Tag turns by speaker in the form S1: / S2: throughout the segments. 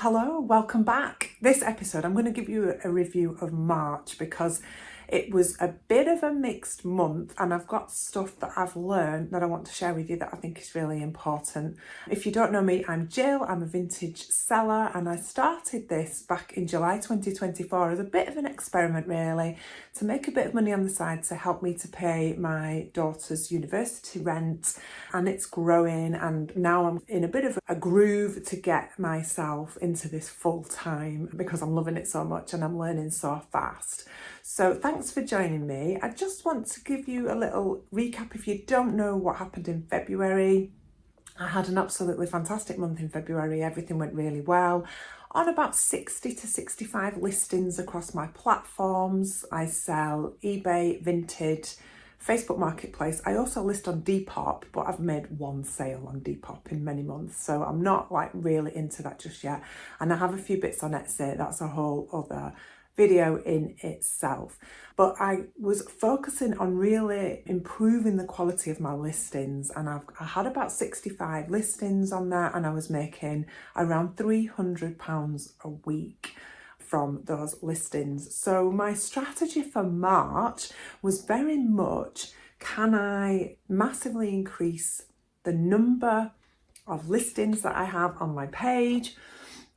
S1: Hello, welcome back. This episode I'm going to give you a review of March because it was a bit of a mixed month and I've got stuff that I've learned that I want to share with you that I think is really important. If you don't know me, I'm Gill, I'm a vintage seller, and I started this back in July 2024 as a bit of an experiment really, to make a bit of money on the side to help me to pay my daughter's university rent, and it's growing, and now I'm in a bit of a groove to get myself into this full time because I'm loving it so much and I'm learning so fast. So thanks for joining me. I just want to give you a little recap if you don't know what happened in February. I had an absolutely fantastic month in February. Everything went really well. On about 60 to 65 listings across my platforms. I sell eBay, Vinted, Facebook Marketplace. I also list on Depop, but I've made one sale on Depop in many months, so I'm not like really into that just yet. And I have a few bits on Etsy. That's a whole other video in itself. But I was focusing on really improving the quality of my listings, and I had about 65 listings on there, and I was making around £300 a week from those listings. So my strategy for March was very much, can I massively increase the number of listings that I have on my page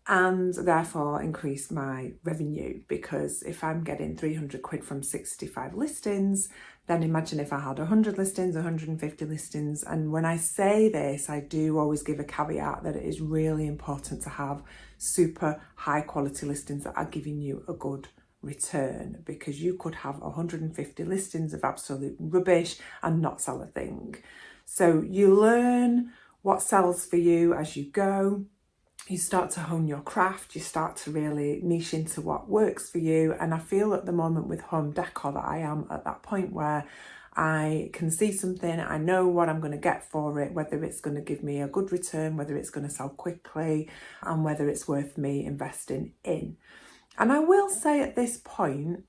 S1: and therefore increase my revenue? Because if I'm getting 300 quid from 65 listings, then imagine if I had 100 listings, 150 listings. And when I say this, I do always give a caveat that it is really important to have super high quality listings that are giving you a good return, because you could have 150 listings of absolute rubbish and not sell a thing. So you learn what sells for you as you go. You start to hone your craft, you start to really niche into what works for you. And I feel at the moment with home decor that I am at that point where I can see something, I know what I'm going to get for it, whether it's going to give me a good return, whether it's going to sell quickly, and whether it's worth me investing in. And I will say at this point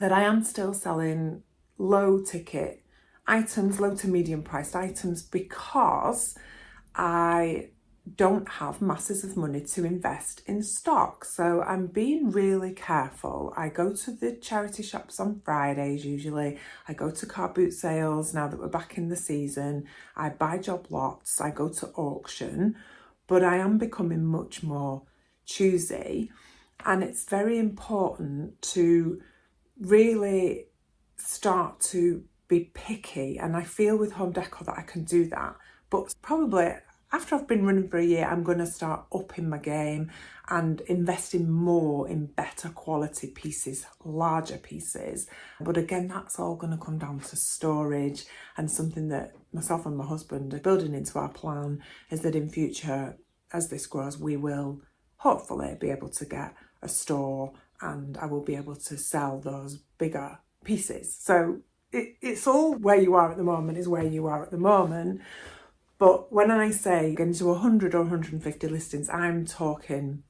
S1: that I am still selling low ticket items, low to medium priced items, because I don't have masses of money to invest in stock. So I'm being really careful. I go to the charity shops on Fridays usually. I go to car boot sales now that we're back in the season. I buy job lots. I go to auction. But I am becoming much more choosy. And it's very important to really start to be picky. And I feel with home decor that I can do that. But probably after I've been running for a year, I'm going to start upping my game and investing more in better quality pieces, larger pieces. But again, that's all going to come down to storage, and something that myself and my husband are building into our plan is that in future, as this grows, we will hopefully be able to get a store and I will be able to sell those bigger pieces. So it's all where you are at the moment is where you are at the moment. But when I say getting to 100 or 150 listings, I'm talking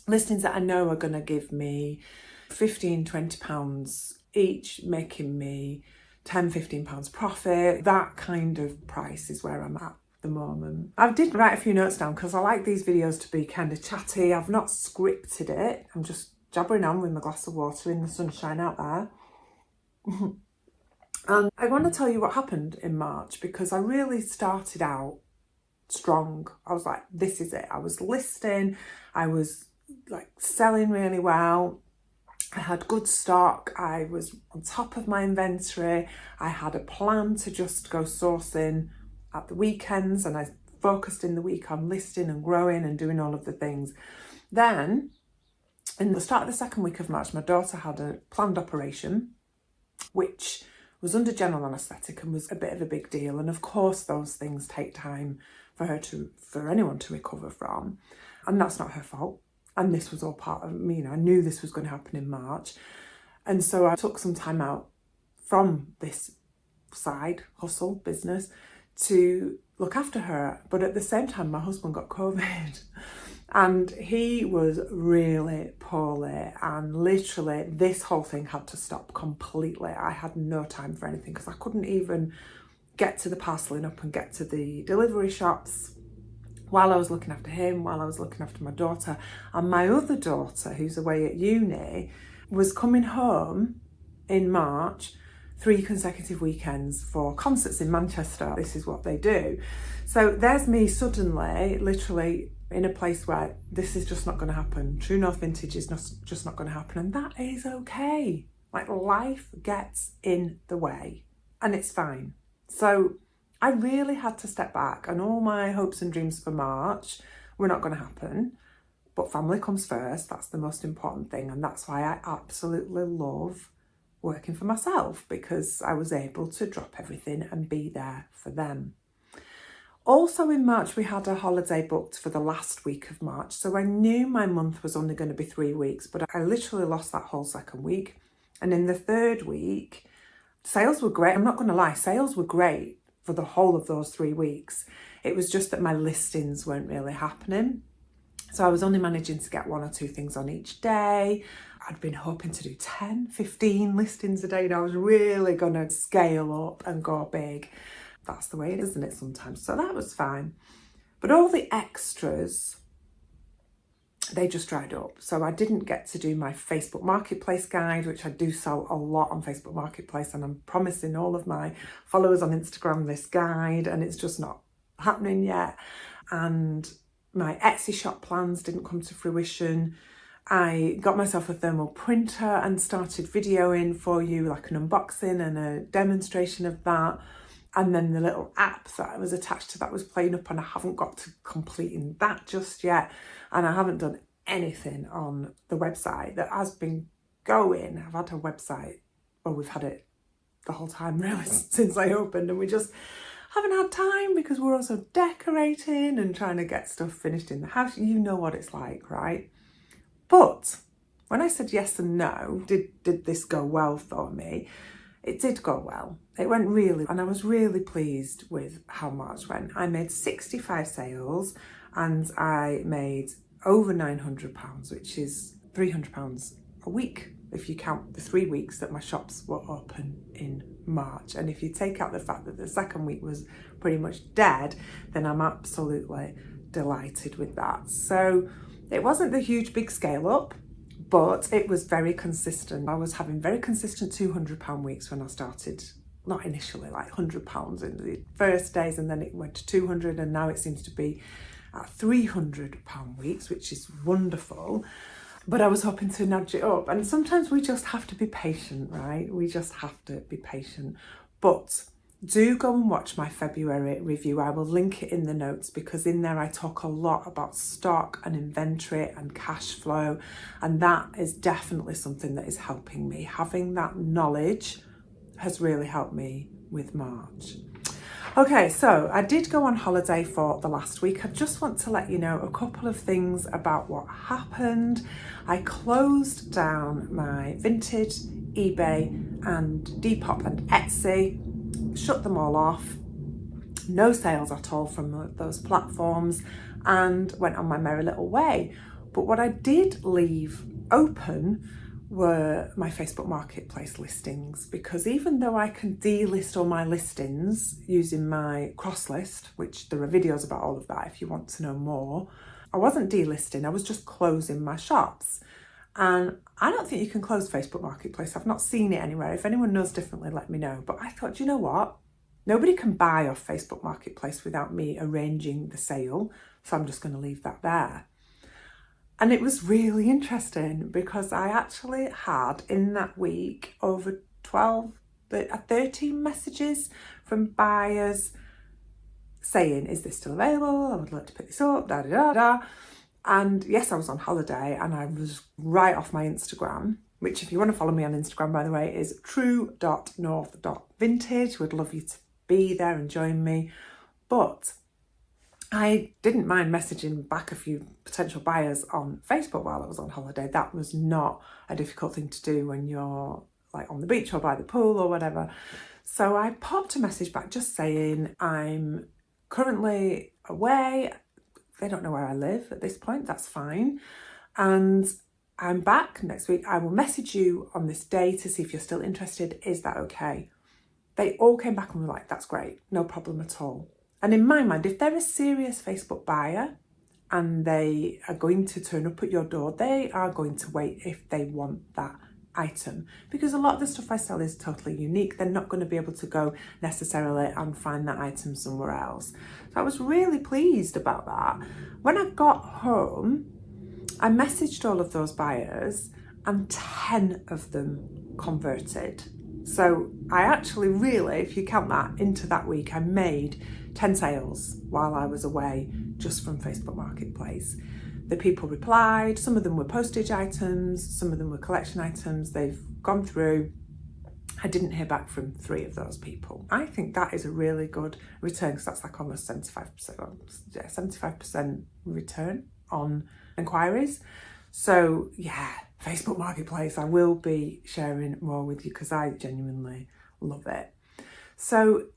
S1: listings that I know are going to give me £15, £20 each, making me £10, £15 profit. That kind of price is where I'm at the moment. I did write a few notes down because I like these videos to be kind of chatty. I've not scripted it. I'm just jabbering on with my glass of water in the sunshine out there. And I want to tell you what happened in March, because I really started out strong. I was like, this is it. I was listing, I was like selling really well. I had good stock. I was on top of my inventory. I had a plan to just go sourcing at the weekends, and I focused in the week on listing and growing and doing all of the things. Then in the start of the second week of March, my daughter had a planned operation, which was under general anaesthetic and was a bit of a big deal. And of course, those things take time for anyone to recover from. And that's not her fault. And this was all part of me. I knew this was going to happen in March. And so I took some time out from this side hustle business to look after her. But at the same time, my husband got COVID. And he was really poorly, and literally this whole thing had to stop completely. I had no time for anything because I couldn't even get to the parcelling up and get to the delivery shops. while I was looking after him, while I was looking after my daughter. And my other daughter, who's away at uni, was coming home in March 3 consecutive weekends for concerts in Manchester. This is what they do. So there's me suddenly, literally in a place where this is just not going to happen. True North Vintage is just not going to happen. And that is okay. Like, life gets in the way and it's fine. So I really had to step back, and all my hopes and dreams for March were not going to happen. But family comes first. That's the most important thing. And that's why I absolutely love working for myself, because I was able to drop everything and be there for them. Also in March, we had a holiday booked for the last week of March. So I knew my month was only going to be 3 weeks, but I literally lost that whole second week. And in the third week, sales were great. I'm not going to lie, sales were great for the whole of those 3 weeks. It was just that my listings weren't really happening. So I was only managing to get 1 or 2 things on each day. I'd been hoping to do 10, 15 listings a day, and I was really going to scale up and go big. That's the way it is, isn't it, sometimes? So that was fine. But all the extras, they just dried up. So I didn't get to do my Facebook Marketplace guide, which I do sell a lot on Facebook Marketplace, and I'm promising all of my followers on Instagram this guide, and it's just not happening yet. And my Etsy shop plans didn't come to fruition. I got myself a thermal printer and started videoing for you, like an unboxing and a demonstration of that. And then the little app that was attached to that was playing up, and I haven't got to completing that just yet. And I haven't done anything on the website that has been going. I've had a website, well, we've had it the whole time really since I opened, and we just haven't had time because we're also decorating and trying to get stuff finished in the house. You know what it's like, right? But when I said yes and no, did this go well for me? It did go well. It went really, and I was really pleased with how March went. I made 65 sales and I made over £900, which is £300 a week if you count the 3 weeks that my shops were open in March. And if you take out the fact that the second week was pretty much dead, then I'm absolutely delighted with that. So it wasn't the huge big scale up, but it was very consistent. I was having very consistent £200 weeks when I started. Not initially, like £100 in the first days, and then it went to 200, and now it seems to be at £300 weeks, which is wonderful. But I was hoping to nudge it up, and sometimes we just have to be patient, right? We just have to be patient. But do go and watch my February review. I will link it in the notes, because in there I talk a lot about stock and inventory and cash flow, and that is definitely something that is helping me. Having that knowledge has really helped me with March. Okay, so I did go on holiday for the last week. I just want to let you know a couple of things about what happened. I closed down my Vinted, eBay and Depop and Etsy, shut them all off. No sales at all from those platforms, and went on my merry little way. But what I did leave open were my Facebook Marketplace listings, because even though I can delist all my listings using my cross list, which there are videos about all of that if you want to know more, I wasn't delisting, I was just closing my shops. And I don't think you can close Facebook Marketplace. I've not seen it anywhere. If anyone knows differently, let me know. But I thought, you know what? Nobody can buy off Facebook Marketplace without me arranging the sale. So I'm just going to leave that there. And it was really interesting, because I actually had in that week over 13 messages from buyers saying, is this still available? I would like to pick this up, da da da da. And yes, I was on holiday and I was right off my Instagram, which if you want to follow me on Instagram, by the way, is true.north.vintage. Would love you to be there and join me. But I didn't mind messaging back a few potential buyers on Facebook while I was on holiday. That was not a difficult thing to do when you're like on the beach or by the pool or whatever. So I popped a message back just saying, I'm currently away. They don't know where I live at this point, that's fine. And I'm back next week. I will message you on this day to see if you're still interested. Is that okay? They all came back and were like, that's great, no problem at all. And in my mind, if they're a serious Facebook buyer and they are going to turn up at your door, they are going to wait if they want that item, because a lot of the stuff I sell is totally unique. They're not going to be able to go necessarily and find that item somewhere else. So I was really pleased about that. When I got home, I messaged all of those buyers and 10 of them converted. So I actually really, if you count that into that week, I made 10 sales while I was away just from Facebook Marketplace. The people replied, some of them were postage items, some of them were collection items. They've gone through. I didn't hear back from 3 of those people. I think that is a really good return, because that's like almost 75% return on inquiries. So yeah, Facebook Marketplace, I will be sharing more with you because I genuinely love it. So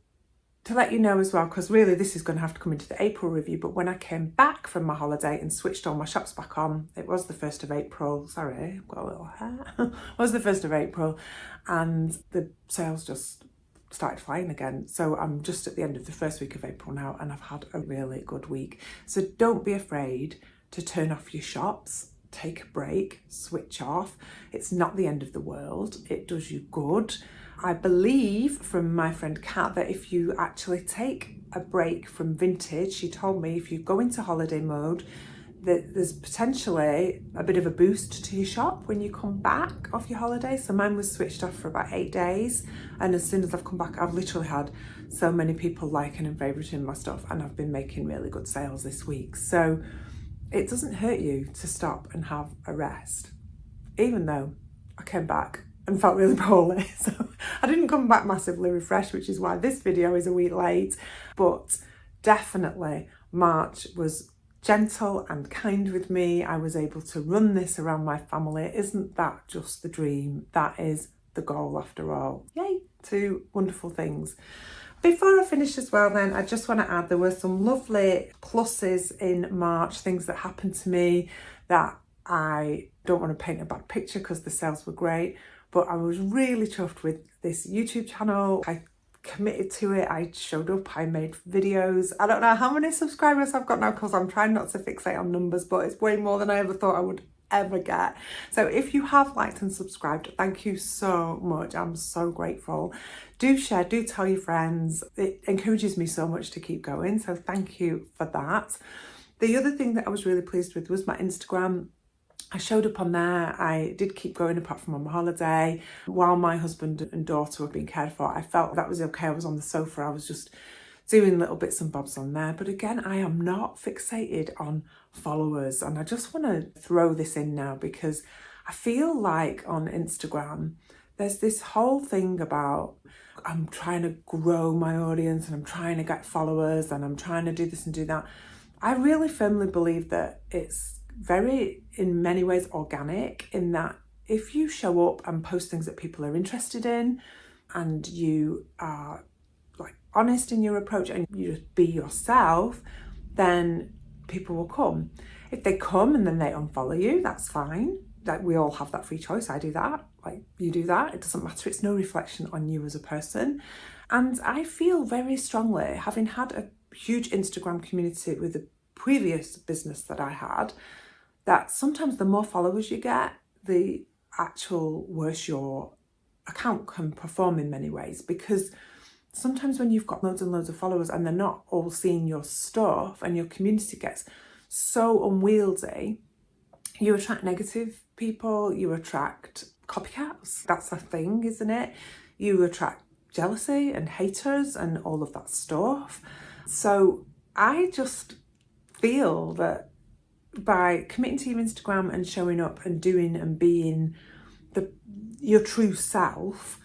S1: to let you know as well, because really this is going to have to come into the April review, but when I came back from my holiday and switched all my shops back on, it was the 1st of April, sorry, I've got a little hair, it was the 1st of April, and the sales just started flying again. So I'm just at the end of the first week of April now, and I've had a really good week. So don't be afraid to turn off your shops, take a break, switch off. It's not the end of the world, it does you good. I believe from my friend Kat that if you actually take a break from vintage, she told me if you go into holiday mode, that there's potentially a bit of a boost to your shop when you come back off your holiday. So mine was switched off for about 8 days, and as soon as I've come back, I've literally had so many people liking and favoriting my stuff, and I've been making really good sales this week. So it doesn't hurt you to stop and have a rest, even though I came back and felt really poorly. So I didn't come back massively refreshed, which is why this video is a week late. But definitely March was gentle and kind with me. I was able to run this around my family. Isn't that just the dream? That is the goal after all. Yay, 2 wonderful things. Before I finish as well then, I just want to add there were some lovely pluses in March, things that happened to me that I don't want to paint a bad picture because the sales were great, but I was really chuffed with this YouTube channel. I committed to it, I showed up, I made videos. I don't know how many subscribers I've got now because I'm trying not to fixate on numbers, but it's way more than I ever thought I would ever get. So if you have liked and subscribed, thank you so much. I'm so grateful. Do share, do tell your friends. It encourages me so much to keep going. So thank you for that. The other thing that I was really pleased with was my Instagram. I showed up on there. I did keep going apart from on my holiday. While my husband and daughter were being cared for, I felt that was okay. I was on the sofa. I was just doing little bits and bobs on there. But again, I am not fixated on followers. And I just want to throw this in now because I feel like on Instagram, there's this whole thing about I'm trying to grow my audience and I'm trying to get followers and I'm trying to do this and do that. I really firmly believe that it's very, in many ways, organic in that if you show up and post things that people are interested in and you are like honest in your approach and you just be yourself, then people will come. If they come and then they unfollow you, that's fine. Like we all have that free choice. I do that, like you do that. It doesn't matter. It's no reflection on you as a person. And I feel very strongly, having had a huge Instagram community with the previous business that I had, that sometimes the more followers you get, the actual worse your account can perform in many ways. Because sometimes when you've got loads and loads of followers and they're not all seeing your stuff and your community gets so unwieldy, you attract negative people, you attract copycats. That's a thing, isn't it? You attract jealousy and haters and all of that stuff. So I just feel that by committing to your Instagram and showing up and doing and being your true self,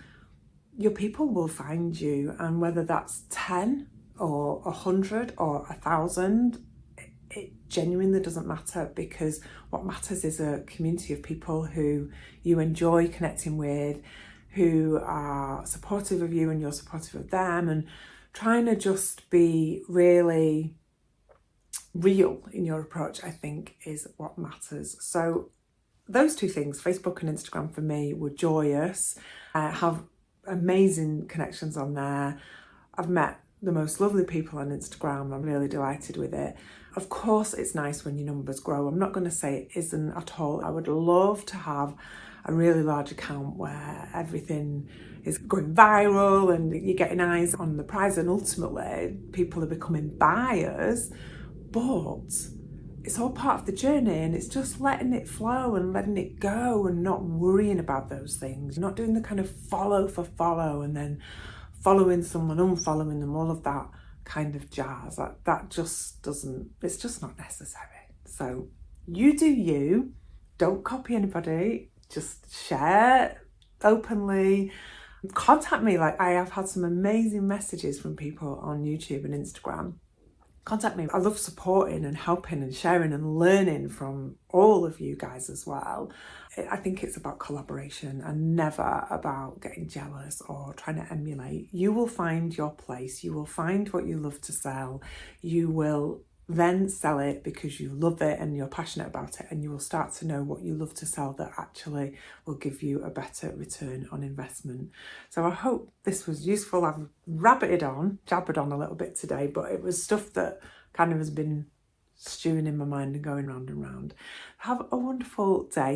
S1: your people will find you. And whether that's 10 or 100 or 1,000, it genuinely doesn't matter, because what matters is a community of people who you enjoy connecting with, who are supportive of you and you're supportive of them, and trying to just be really real in your approach, I think, is what matters. So those 2 things, Facebook and Instagram, for me were joyous. I have amazing connections on there. I've met the most lovely people on Instagram. I'm really delighted with it. Of course, it's nice when your numbers grow. I'm not going to say it isn't at all. I would love to have a really large account where everything is going viral and you're getting eyes on the prize and ultimately people are becoming buyers. But it's all part of the journey, and it's just letting it flow and letting it go and not worrying about those things. Not doing the kind of follow for follow and then following someone, unfollowing them, all of that kind of jazz. That just doesn't, it's just not necessary. So you do you, don't copy anybody, just share openly. Contact me. Like, I have had some amazing messages from people on YouTube and Instagram. Contact me. I love supporting and helping and sharing and learning from all of you guys as well. I think it's about collaboration and never about getting jealous or trying to emulate. You will find your place. You will find what you love to sell. You will then sell it because you love it and you're passionate about it, and you will start to know what you love to sell that actually will give you a better return on investment. So I hope this was useful. I've jabbered on a little bit today, but it was stuff that kind of has been stewing in my mind and going round and round. Have a wonderful day.